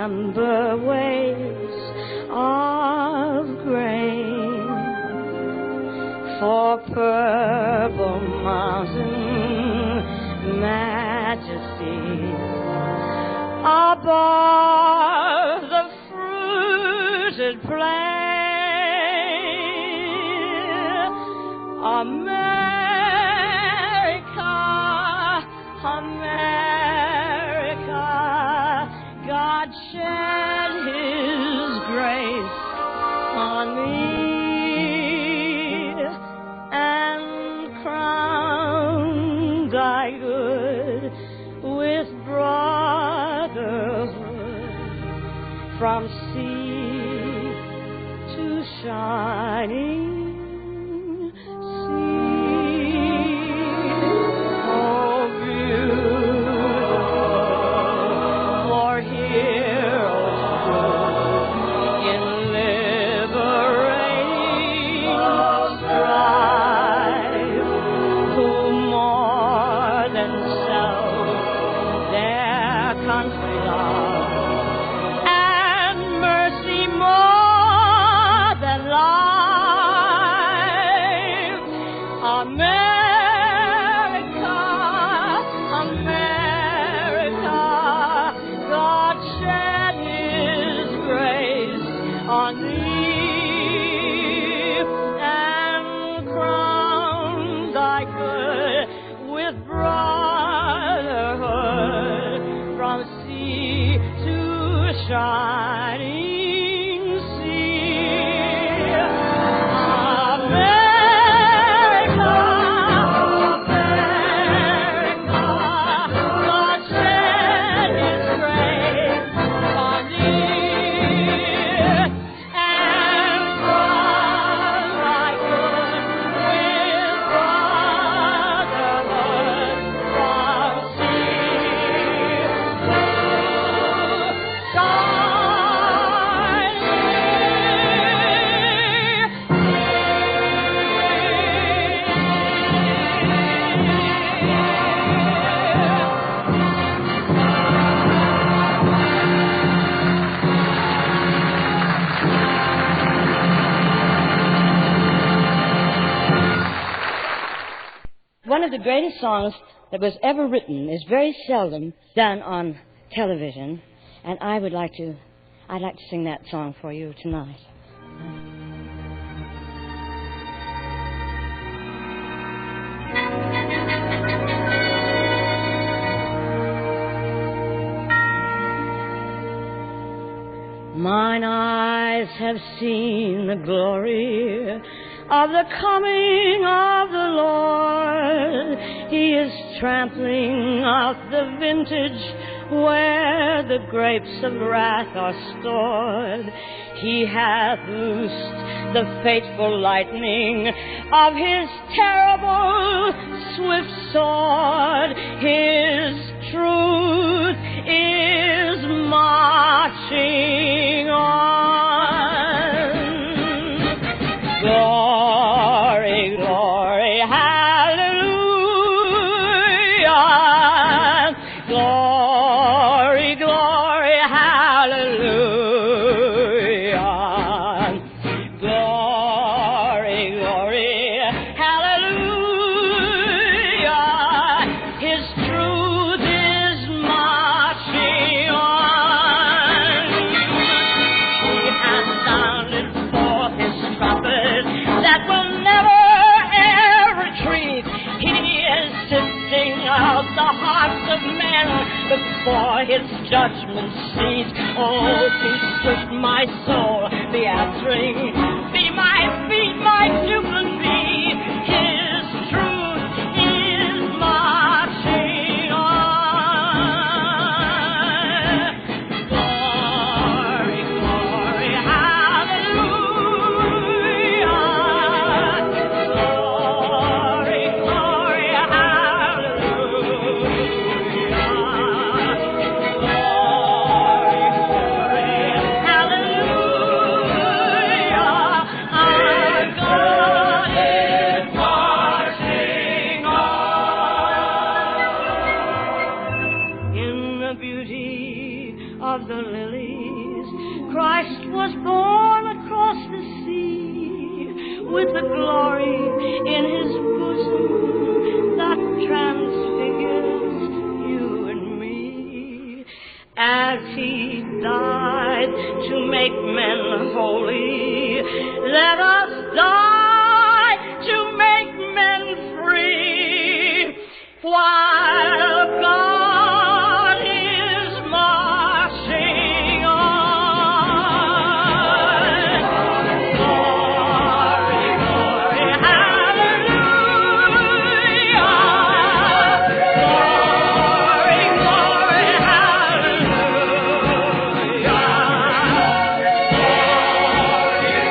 amber waves of grain, for purple mountain majesties above the fruited plain. America, America, God shed his grace on me and crowned thy good with brotherhood from sea to shining shining sea. America, America, God shed his grace on thee and crowned thy good with brotherhood from sea to One of the greatest songs that was ever written is very seldom done on television, and I'd like to sing that song for you tonight. Mine eyes have seen the glory of the coming of the Lord. He is trampling out the vintage where the grapes of wrath are stored. He hath loosed the fateful lightning of his terrible swift sword. His truth is marching on. Glory, glory, hallelujah. Glory, glory, hallelujah. Glory, glory, hallelujah. His truth is marching on. He has sounded forth his trumpet that will never ever retreat. He is sifting out the hearts of men before his judgment seat. Oh, be swift, my soul, be answering, be my feet, my jubilant be. His truth is marching on. Glory, glory, hallelujah. Glory, glory, hallelujah. Glory, glory, hallelujah. Our God. of the lilies, Christ was born across the sea, with the glory in his bosom that transfigures you and me. As he died to make men holy, let us die to make men free, while God is marching on. Glory, glory, hallelujah. Glory, glory, hallelujah. Glory,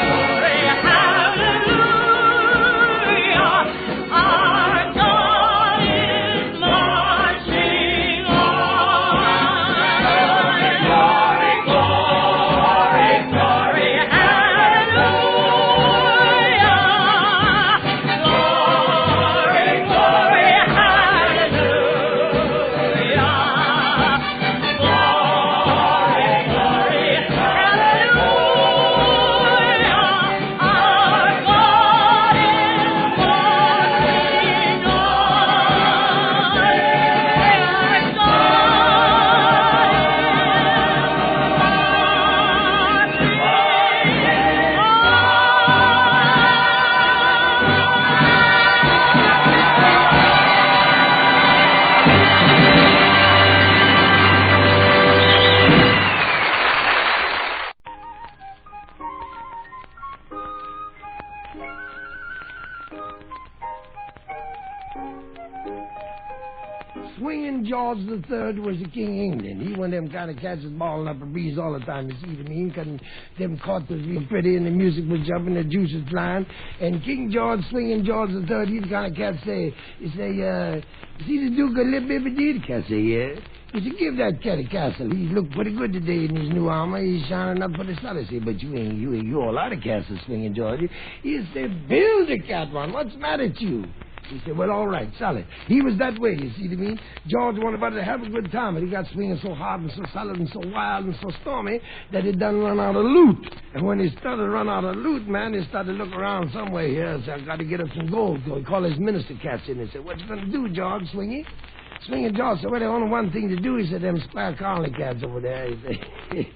glory, hallelujah. Our God is marching on. Glory, glory, glory, hallelujah. Glory, glory, hallelujah. Glory, glory, hallelujah. Our God is marching on. Swinging George III was the King of England. He one of them kind of cats that's balling up a breeze all the time, you see what I mean? Cause them quartets real pretty and the music was jumping, the juice was flying. And King George, Swinging George III, he's the kind of cat say, he say, see the Duke of Liberty? The cat say, yeah. He said, give that cat a castle. He looked pretty good today in his new armor. He's shining up for the sun. I say, but you all out of castles, Swinging George. He said, build a cat one. What's the matter with you? He said, well, all right, solid. He was that way, you see what I mean? George wanted everybody to have a good time, but he got swinging so hard and so solid and so wild and so stormy that it done run out of loot. And when he started to run out of loot, man, he started to look around somewhere here. So I got to get up some gold. So he called his minister cats in and said, what you going to do, George, Swingy? Swinging George said, well, there's only one thing to do. He said, them square colony cats over there. He said,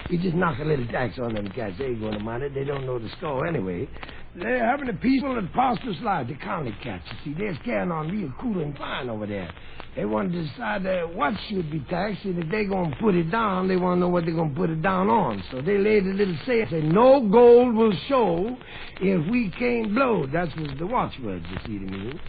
we just knock a little tax on them cats. They ain't going to mind it. They don't know the score anyway. They're having a peaceful and prosperous life, the colony cats. You see, they're carrying on real cool and fine over there. They want to decide what should be taxed, and if they're going to put it down, they want to know what they're going to put it down on. So they laid a little say, no gold will show if we can't blow. That was the watchwords, you see what I mean?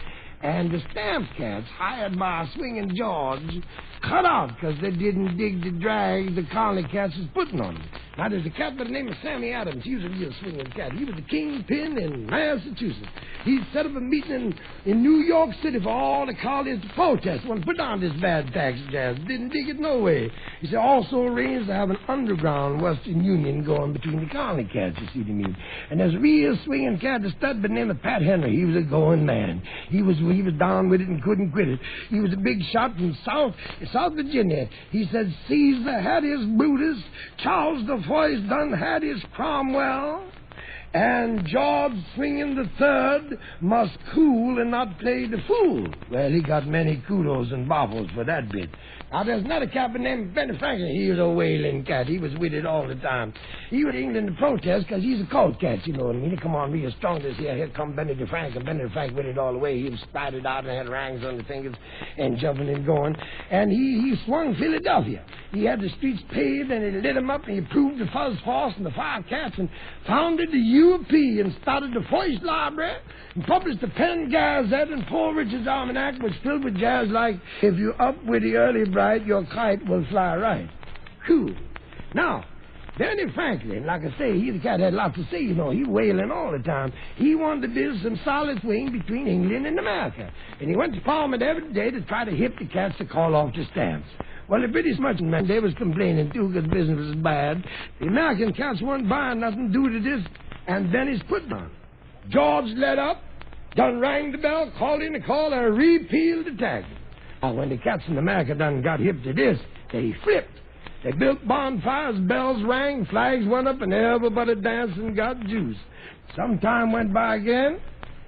And the stamp cats, hired by Swinging George, cut out because they didn't dig the drag the colony cats was putting on them. Now, there's a cat by the name of Sammy Adams. He was a real swinging cat. He was the kingpin in Massachusetts. He set up a meeting in New York City for all the colonies to protest. Well, put down this bad tax jazz. Didn't dig it no way. He said also arranged to have an underground Western Union going between the colony cats, you see what I mean? And there's a real swinging cat, a stud by the name of Pat Henry. He was a going man. He was down with it and couldn't quit it. He was a big shot from South Virginia. He said Caesar had his Brutus, Charles the First done had his Cromwell, and George Swinging the Third must cool and not play the fool. Well, he got many kudos and boffles for that bit. Now, there's another cat named Benny Franklin. He was a whaling cat. He was with it all the time. He went to England to protest because he's a cold cat, you know what I mean? He come on real strong this year. Here come Benny DeFrank, and Benny DeFrank with it all the way. He was spattered out and had rings on the fingers and jumping and going. And he swung Philadelphia. He had the streets paved, and he lit them up, and he approved the Fuzz Force and the Fire Cats, and founded the UP, and started the first library, and published the Penn Gazette and Poor Richard's Almanac, which filled with jazz like, if you're up with the early bright, your kite will fly right. Cool. Now, Benny Franklin, like I say, he's the cat that had lots to say, you know. He wailing all the time. He wanted to build some solid swing between England and America. And he went to Parliament every day to try to hip the cats to call off the stamps. Well, the British merchantmen, they was complaining, too, because business was bad. The American cats weren't buying nothing due to this, and Benny's put on. George let up, done rang the bell, called in the call, and repealed the tax. Now, when the cats in America done got hip to this, they flipped. They built bonfires, bells rang, flags went up, and everybody danced and got juice. Some time went by again,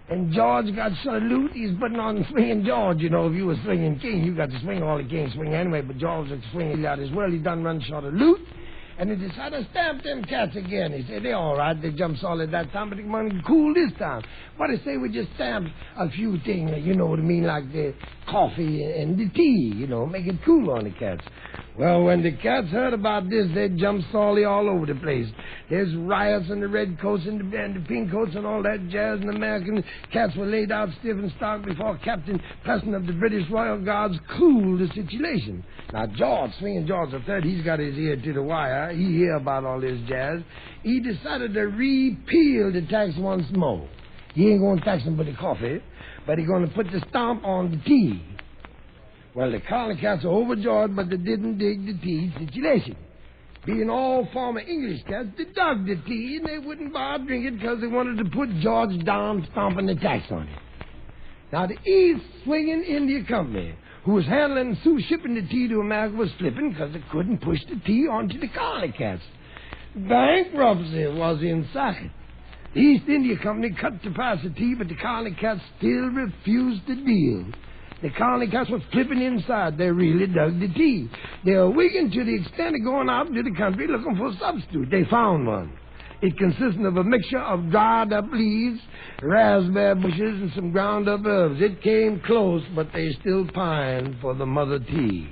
and George got salute. He's putting on swinging George. You know, if you were swinging king, you got to swing all the kings swing anyway, but George was swinging out as well. He done run short of loot. And he decided to stamp them cats again. He said, they're all right. They jumped solid that time, but they want to cool this time. What I say, we just stamp a few things, you know what I mean, like the coffee and the tea, you know, make it cool on the cats. Well, when the cats heard about this, they jumped solely all over the place. There's riots and the red coats and the pink coats and all that jazz, and the American cats were laid out stiff and stark before Captain Preston of the British Royal Guards cooled the situation. Now, George, swinging George III, he's got his ear to the wire. He hear about all this jazz. He decided to repeal the tax once more. He ain't going to tax them for the coffee, but he's going to put the stamp on the tea. Well, the colony cats are overjoyed, but they didn't dig the tea situation. Being all former English cats, they dug the tea, and they wouldn't bother drink it because they wanted to put George down stomping the tax on it. Now, the East Swinging India Company, who was handling shipping the tea to America, was slipping because they couldn't push the tea onto the colony cats. Bankruptcy was in sight. The East India Company cut the price of tea, but the colony cats still refused the deal. The colony cats were flipping inside. They really dug the tea. They were wigging to the extent of going out into the country looking for a substitute. They found one. It consisted of a mixture of dried up leaves, raspberry bushes, and some ground up herbs. It came close, but they still pined for the mother tea.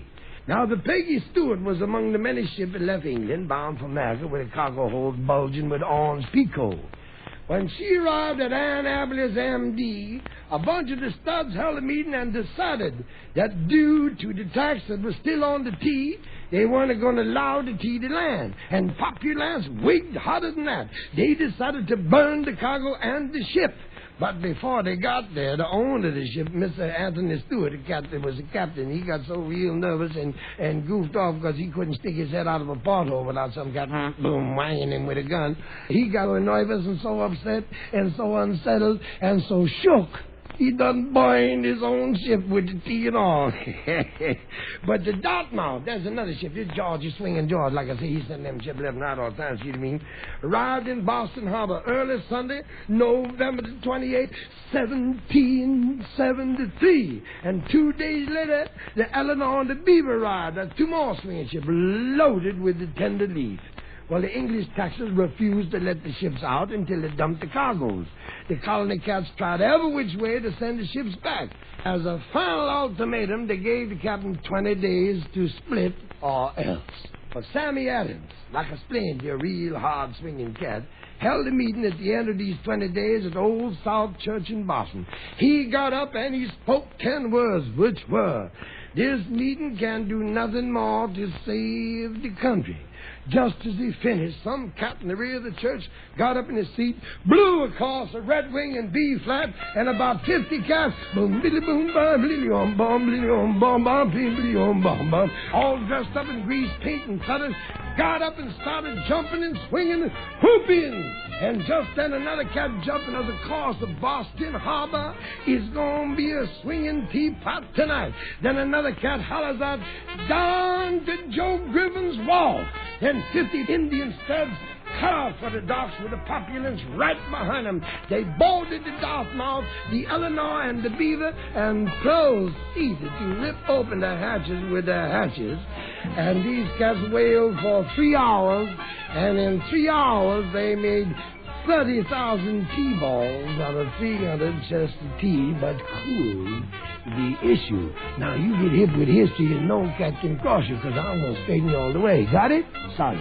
Now, the Peggy Stewart was among the many ships that left England, bound for America, with a cargo hold bulging with orange pinko. When she arrived at Annapolis, M.D., a bunch of the studs held a meeting and decided that due to the tax that was still on the tea, they weren't going to allow the tea to land. And populace wigged hotter than that. They decided to burn the cargo and the ship. But before they got there, the owner of the ship, Mr. Anthony Stewart, the captain, was the captain. He got so real nervous and goofed off because he couldn't stick his head out of a porthole without some cat boom whanging him with a gun. He got so nervous and so upset and so unsettled and so shook. He done burned his own ship with the tea and all. But the Dartmouth, there's another ship. This George is swinging George. Like I say, he's sending them ship left and right all the time, see what I mean? Arrived in Boston Harbor early Sunday, November the 28th, 1773. And 2 days later, the Eleanor and the Beaver arrived. That's two more swinging ships loaded with the tender leaf. Well, the English taxers refused to let the ships out until they dumped the cargoes. The colony cats tried every which way to send the ships back. As a final ultimatum, they gave the captain 20 days to split or else. But Sammy Adams, like I explained, a real hard swinging cat, held a meeting at the end of these 20 days at Old South Church in Boston. He got up and he spoke 10 words, which were, "This meeting can do nothing more to save the country." Just as he finished, some cat in the rear of the church got up in his seat, blew across a red wing in B flat, and about 50 cats, boom, billy, boom, bum, billy, bum, billy, bum, bum, billy, bum, all dressed up in grease paint and feathers, got up and started jumping and swinging and whooping. And just then another cat jumping of the course of Boston Harbor is going to be a swinging teapot tonight. Then another cat hollers out, "Down to Joe Griffin's wall." Then 50 Indian studs cut off for the docks with the populace right behind them. They boarded the Dartmouth, the Eleanor, and the Beaver, and proceeded to rip open the hatches with their hatches. And these cats wailed for 3 hours, and in 3 hours they made 30,000 tea balls out of 300 chests of tea, but cooled the issue. Now, you get hip with history and no cat can cross you, because I'm going to straighten you all the way. Got it? Sorry.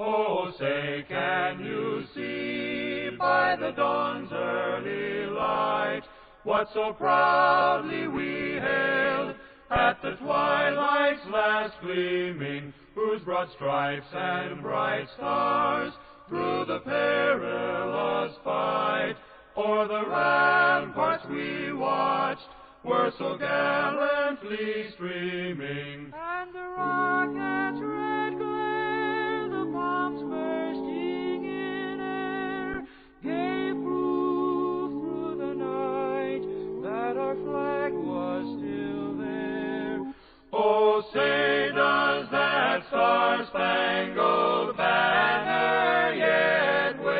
Oh, say, can you see by the dawn's early light what so proudly we hailed at the twilight's last gleaming, whose broad stripes and bright stars through the perilous fight o'er the ramparts we watched were so gallantly streaming, and the rocket's red glare, the bombs bursting in air, gave proof through the night that our flag was still there. Oh, say, does that star-spangled banner yet wave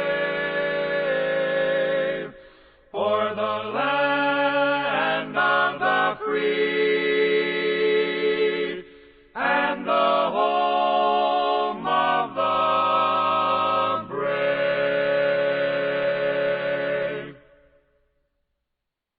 o'er the land of the free and the home of the brave?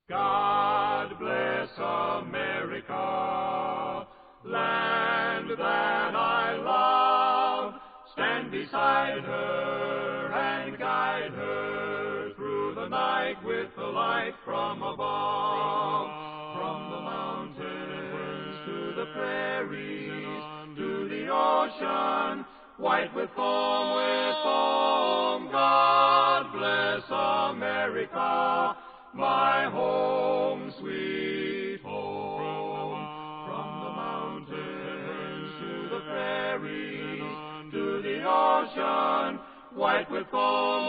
God bless America, land that I love. Stand beside her and guide her through the night with the light from above. From the mountains to the prairies, to the ocean, white with foam, God bless America, my home, sweet home. From the mountains to the prairies, to the ocean, white with foam,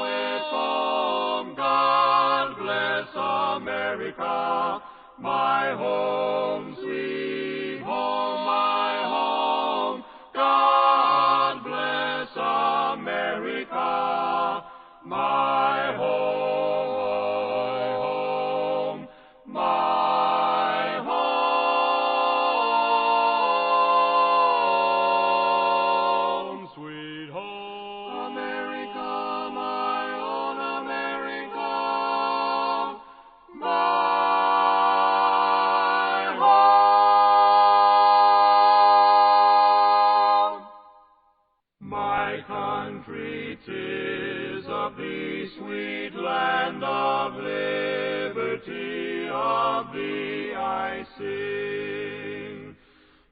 God bless America, my home, sweet home, my home. God bless America, my home, my home, sweet home. America, my own America, my home. My country, 'tis of thee, sweet land of liberty, of thee I sing.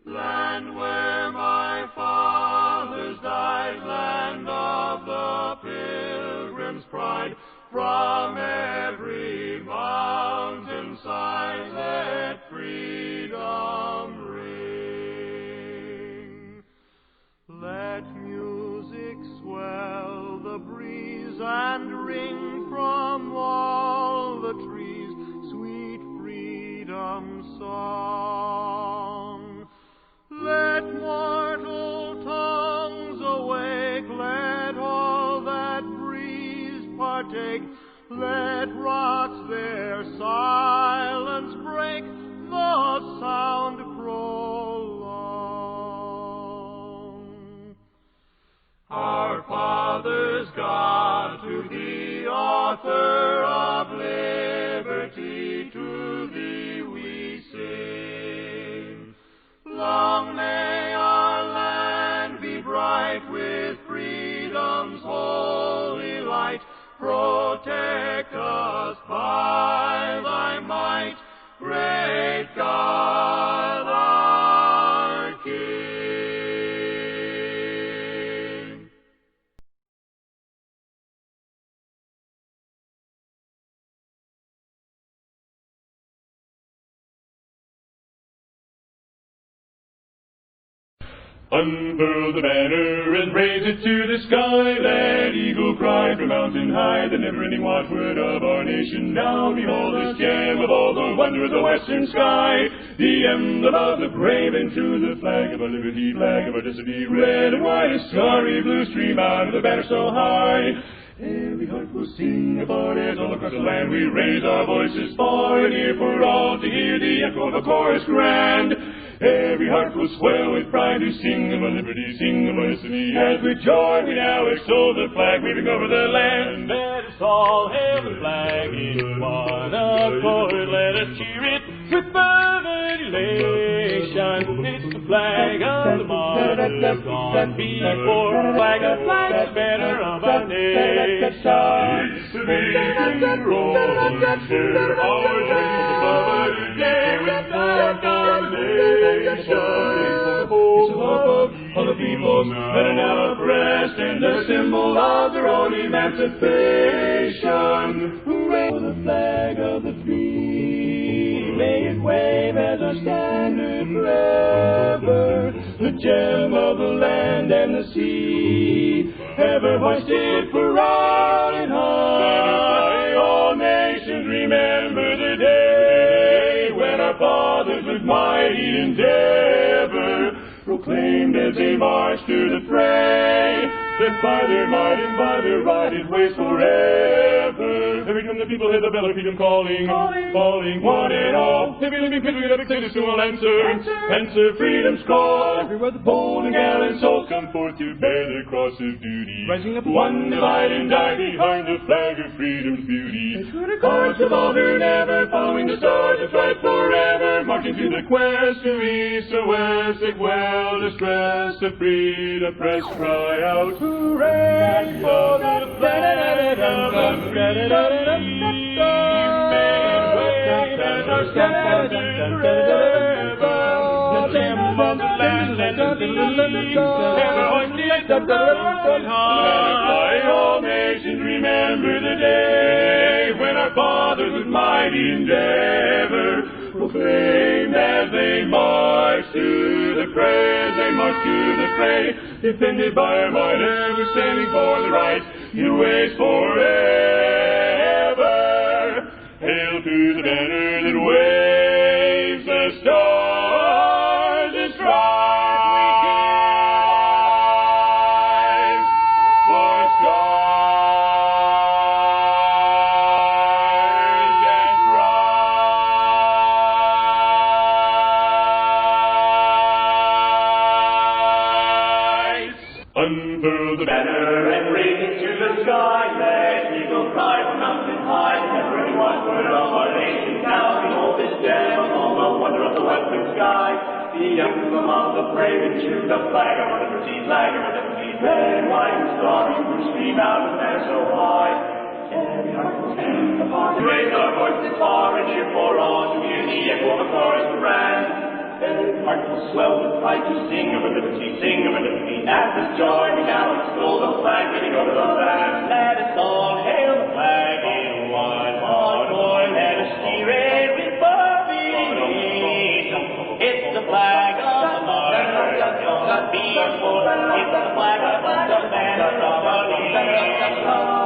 Land where my fathers died, land of the pilgrim's pride, from every mountainside let freedom ring. Let music swell the breeze and ring from all the trees sweet freedom song. Let mortal tongues awake, let all that breeze partake, let rocks their silence break, the sound prolong. Our fathers, God, to thee, author of liberty, to thee we sing. Long may our land be bright with freedom's holy light. Protect us by thy might, great God, our King. Unfurl the banner and raise it to the sky. Let eagle cry from mountain high, the never-ending watchword of our nation. Now behold this gem of all the wonder of the western sky, the emblem of the brave and true, the flag of our liberty, flag of our destiny. Red and white, a starry blue stream out of the banner so high. Every heart will sing about it all across the land. We raise our voices far and near for all to hear the echo of a chorus grand. Every heart will swell with pride to sing of our liberty, sing of our destiny. As with joy we now extol the flag waving over the land. Let us all hail the flag in one accord. Let us cheer it with fervent elation. It's the flag of the martyrs gone before, flag of flag, banner of our nation. It's the beating roll, share our dreams above a day with flag of the nation. It's the hope of the people that are now oppressed, and the symbol of their own emancipation. Hooray for the flag of the free, may it wave as our standard forever, the gem of the land and the sea, ever hoisted proud and high. All nations remember the day when our fathers with mighty endeavor proclaimed as they marched to the fray, that by their might and by their right it waits forever. Every time the people hear the bell of freedom calling, calling one and all. Every living creature that exists will answer freedom's call. Everywhere the bold and gallant souls come forth to bear their cross of duty, rising up one to fight and die behind the flag of freedom's beauty. Hearts of all who never, following the stars that fight forever, marching to the quest to east or west, sick, well distressed, the free, the press cry out, hooray for the flag of the free. Our standard forever, the gem of the land and the sea, ever hoisted on high. All nations remember the day when our fathers with mighty endeavor proclaimed as they marched to the fray, as they marched to the fray, defended by our might, ever standing for the right, you waits forever. Hail to the banner that waves the stars, the stripes we give, for scars and stripes. Unfurl the banner and raise it to the sky, let eagle cry from mountain high, never any one word of our nation. Now behold this gem of all the wonder of the western sky, the emblem of the brave and true, the flag of our liberty's flag of our liberty's red, white, and starry, blue, stream out of there so high. Every heart will stand upon to raise our voices far and cheer for all, to hear the echo of the chorus to ran. Every heart will swell with pride to sing of our liberty, as this joy we now extol the flag giving over the land. Let us all hail the flag in one accord, let us cheer it with fervor. It's the flag of the martyrs, God before. It's the flag of the banner of our nation.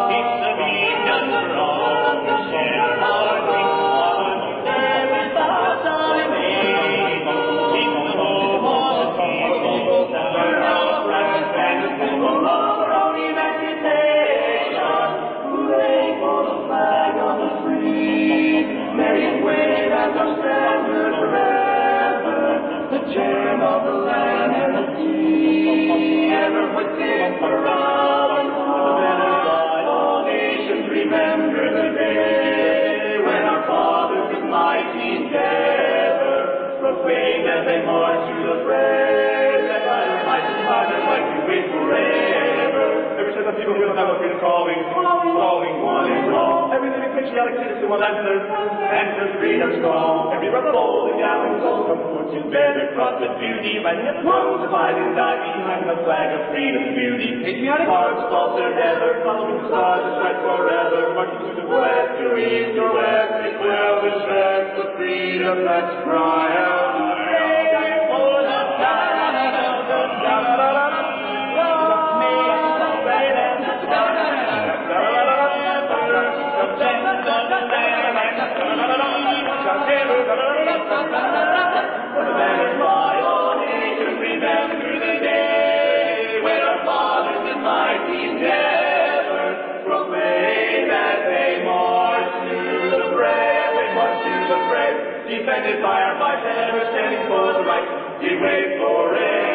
It's the reason for all to share our dreams on there without our name. It's the home of the people, we're our friends and the symbol of our own emancipation. Hooray for the flag of the free, may it wave as our standard forever, the gem of the land and the sea, ever hoisted proud and high. All nations remember the day when our fathers with mighty endeavor proclaimed as they marched to the fray, that by their might and by their right we wait forever. Every set of people will have a freedom calling one and all. Every living patriotic citizen will answer freedom's call. Every rebel bold and gallant soul come forth to bear their cross of duty, rising up one to fight and die behind the flag of freedom's beauty. Patriotic hearts falter ever, following the stars that strike forever, marching to the west, to east, or west, it will distress the freedom, let's cry out. Hooray for the flag of the remember the day when our fathers with mighty endeavor proclaimed as they marched to the fray, defended by our might, ever standing for the right, we wait forever.